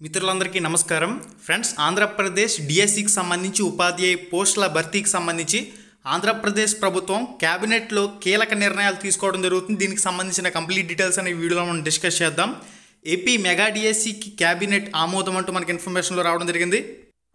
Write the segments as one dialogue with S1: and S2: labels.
S1: మిత్రులందరికీ నమస్కారం ఫ్రెండ్స్. ఆంధ్రప్రదేశ్ డిఎస్సికి సంబంధించి ఉపాధ్యాయ పోస్టుల భర్తీకి సంబంధించి ఆంధ్రప్రదేశ్ ప్రభుత్వం క్యాబినెట్లో కీలక నిర్ణయాలు తీసుకోవడం జరుగుతుంది. దీనికి సంబంధించిన కంప్లీట్ డీటెయిల్స్ అనే వీడియోలో మనం డిస్కస్ చేద్దాం. ఏపీ మెగా డిఎస్సికి క్యాబినెట్ ఆమోదం అంటూ మనకి ఇన్ఫర్మేషన్లో రావడం జరిగింది.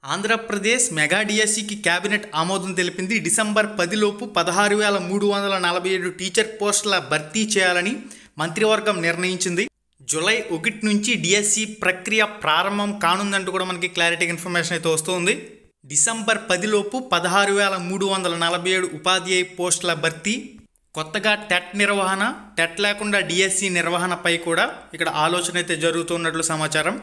S1: ఆంధ్రప్రదేశ్ మెగా డిఎస్సికి క్యాబినెట్ ఆమోదం తెలిపింది. డిసెంబర్ 10 లోపు 16,347 టీచర్ పోస్టుల భర్తీ చేయాలని మంత్రివర్గం నిర్ణయించింది. జూలై 1 నుంచి డిఎస్సి ప్రక్రియ ప్రారంభం కానుందంటూ కూడా మనకి క్లారిటీ ఇన్ఫర్మేషన్ అయితే వస్తుంది. డిసెంబర్ 10 లోపు 16,347 ఉపాధ్యాయ పోస్టుల భర్తీ, కొత్తగా టెట్ నిర్వహణ, టెట్ లేకుండా డిఎస్సి నిర్వహణపై కూడా ఇక్కడ ఆలోచన అయితే జరుగుతున్నట్లు సమాచారం.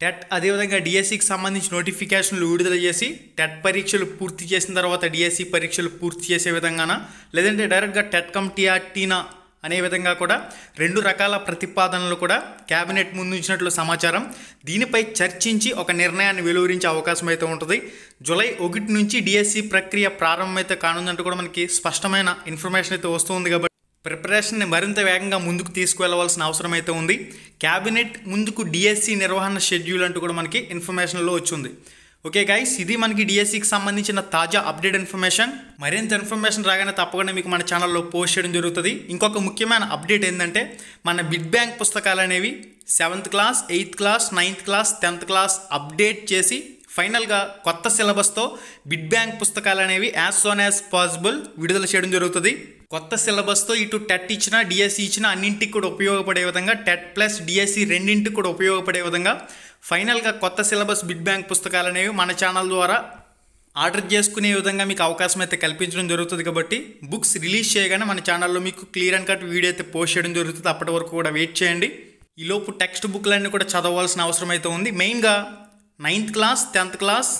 S1: టెట్ అదేవిధంగా డిఎస్సికి సంబంధించి నోటిఫికేషన్లు విడుదల చేసి టెట్ పరీక్షలు పూర్తి చేసిన తర్వాత డిఎస్సి పరీక్షలు పూర్తి చేసే విధంగానా, లేదంటే డైరెక్ట్గా టెట్ కమ్ టీఆర్టీనా అనే విధంగా కూడా 2 రకాల ప్రతిపాదనలు కూడా క్యాబినెట్ ముందు ఉంచినట్లు సమాచారం. దీనిపై చర్చించి ఒక నిర్ణయాన్ని వెలువరించే అవకాశం అయితే ఉంటుంది. జూలై 1 నుంచి డిఎస్సి ప్రక్రియ ప్రారంభమైతే కానుందంటూ కూడా మనకి స్పష్టమైన ఇన్ఫర్మేషన్ అయితే వస్తుంది. కాబట్టి ప్రిపరేషన్ని మరింత వేగంగా ముందుకు తీసుకువెళ్ళవలసిన అవసరం అయితే ఉంది. క్యాబినెట్ ముందుకు డిఎస్సి నిర్వహణ షెడ్యూల్ అంటూ కూడా మనకి ఇన్ఫర్మేషన్లో వచ్చింది. ఓకే గైస్, ఇది మనకి డిఎస్సికి సంబంధించిన తాజా అప్డేట్ ఇన్ఫర్మేషన్. మరింత ఇన్ఫర్మేషన్ రాగానే తప్పకుండా మీకు మన ఛానల్లో పోస్ట్ చేయడం జరుగుతుంది. ఇంకొక ముఖ్యమైన అప్డేట్ ఏంటంటే, మన బిడ్ బ్యాంక్ పుస్తకాలు అనేవి 7th class, 8th class, 9th class, 10th class update చేసి ఫైనల్గా కొత్త సిలబస్తో బిడ్ బ్యాంక్ పుస్తకాలు అనేవి యాజ్ సోన్ యాజ్ పాసిబుల్ విడుదల చేయడం జరుగుతుంది. కొత్త సిలబస్తో ఇటు టెట్ ఇచ్చినా డిఎస్సి ఇచ్చినా అన్నింటికి కూడా ఉపయోగపడే విధంగా, టెట్ ప్లస్ డిఎస్సి రెండింటికి కూడా ఉపయోగపడే విధంగా ఫైనల్గా కొత్త సిలబస్ బిడ్ బ్యాంక్ పుస్తకాలు అనేవి మన ఛానల్ ద్వారా ఆర్డర్ చేసుకునే విధంగా మీకు అవకాశం అయితే కల్పించడం జరుగుతుంది. కాబట్టి బుక్స్ రిలీజ్ చేయగానే మన ఛానల్లో మీకు క్లియర్ అండ్ కట్ వీడియో అయితే పోస్ట్ చేయడం జరుగుతుంది. అప్పటి వరకు కూడా వెయిట్ చేయండి. ఈలోపు టెక్స్ట్ బుక్లన్నీ కూడా చదవాల్సిన అవసరం అయితే ఉంది. మెయిన్గా 9th క్లాస్, 10th క్లాస్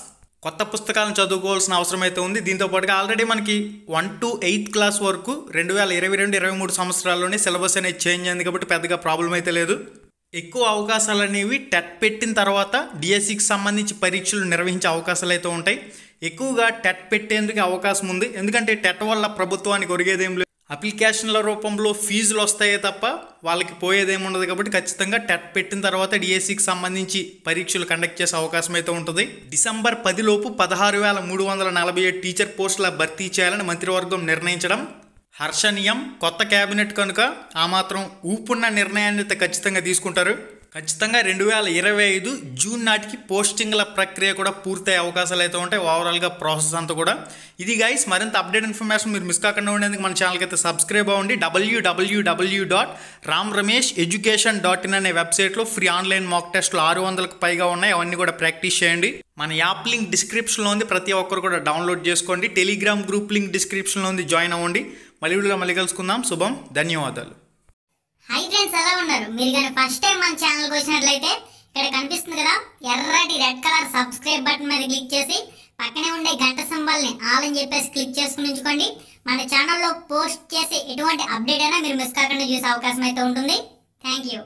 S1: కొత్త పుస్తకాలను చదువుకోవాల్సిన అవసరం అయితే ఉంది. దీంతోపాటుగా ఆల్రెడీ మనకి 1 to 8th క్లాస్ వరకు 2022-23 సంవత్సరాల్లోనే సిలబస్ అనేది చేంజ్ అయింది. కాబట్టి పెద్దగా ప్రాబ్లం అయితే లేదు. ఎక్కువ అవకాశాలు అనేవి టెట్ పెట్టిన తర్వాత డిఎస్సికి సంబంధించి పరీక్షలు నిర్వహించే అవకాశాలు అయితే ఉంటాయి. ఎక్కువగా టెట్ పెట్టేందుకు అవకాశం ఉంది. ఎందుకంటే టెట్ వల్ల ప్రభుత్వానికి ఒరిగేదేం లేదు. అప్లికేషన్ల రూపంలో ఫీజులు వస్తాయే తప్ప వాళ్ళకి పోయేదేమి ఉండదు. కాబట్టి ఖచ్చితంగా టెట్ పెట్టిన తర్వాత డిఎస్సికి సంబంధించి పరీక్షలు కండక్ట్ చేసే అవకాశం అయితే ఉంటుంది. డిసెంబర్ 10 లోపు 16,347 టీచర్ పోస్టుల భర్తీ చేయాలని మంత్రివర్గం నిర్ణయించడం హర్షణీయం. కొత్త క్యాబినెట్ కనుక ఆ మాత్రం ఊపున్న నిర్ణయాన్ని అయితే ఖచ్చితంగా తీసుకుంటారు. ఖచ్చితంగా 2025 జూన్ నాటికి పోస్టింగ్ల ప్రక్రియ కూడా పూర్తయ్యే అవకాశాలు అయితే ఉంటాయి. ఓవరాల్గా ప్రాసెస్ అంతా కూడా ఇది గైస్. మరింత అప్డేట్ ఇన్ఫర్మేషన్ మీరు మిస్ కాకుండా ఉండేందుకు మన ఛానల్కి అయితే సబ్స్క్రైబ్ అవ్వండి. www.ramramesh.education.in అనే వెబ్సైట్లో ఫ్రీ ఆన్లైన్ మాక్ టెస్ట్లు 600కు పైగా ఉన్నాయి. అవన్నీ కూడా ప్రాక్టీస్ చేయండి. మన యాప్ లింక్ డిస్క్రిప్షన్లో ఉంది, ప్రతి ఒక్కరు కూడా డౌన్లోడ్ చేసుకోండి. టెలిగ్రామ్ గ్రూప్ లింక్ డిస్క్రిప్షన్లో ఉంది, జాయిన్ అవ్వండి. మళ్ళీ కలుసుకుందాం. శుభం, ధన్యవాదాలు.
S2: హై ఫ్రెండ్స్, ఎలా ఉన్నారు? మీరు కానీ ఫస్ట్ టైం మన ఛానల్కి వచ్చినట్లయితే ఇక్కడ కనిపిస్తుంది కదా ఎర్రటి రెడ్ కలర్ సబ్స్క్రైబ్ బటన్ మీద క్లిక్ చేసి పక్కనే ఉండే గంట సింబల్ని ఆల్ అని చెప్పేసి క్లిక్ చేసుకుని ఉంచుకోండి. మన ఛానల్లో పోస్ట్ చేసే ఎటువంటి అప్డేట్ అయినా మీరు మిస్ కాకుండా చూసే అవకాశం అయితే ఉంటుంది. Thank you.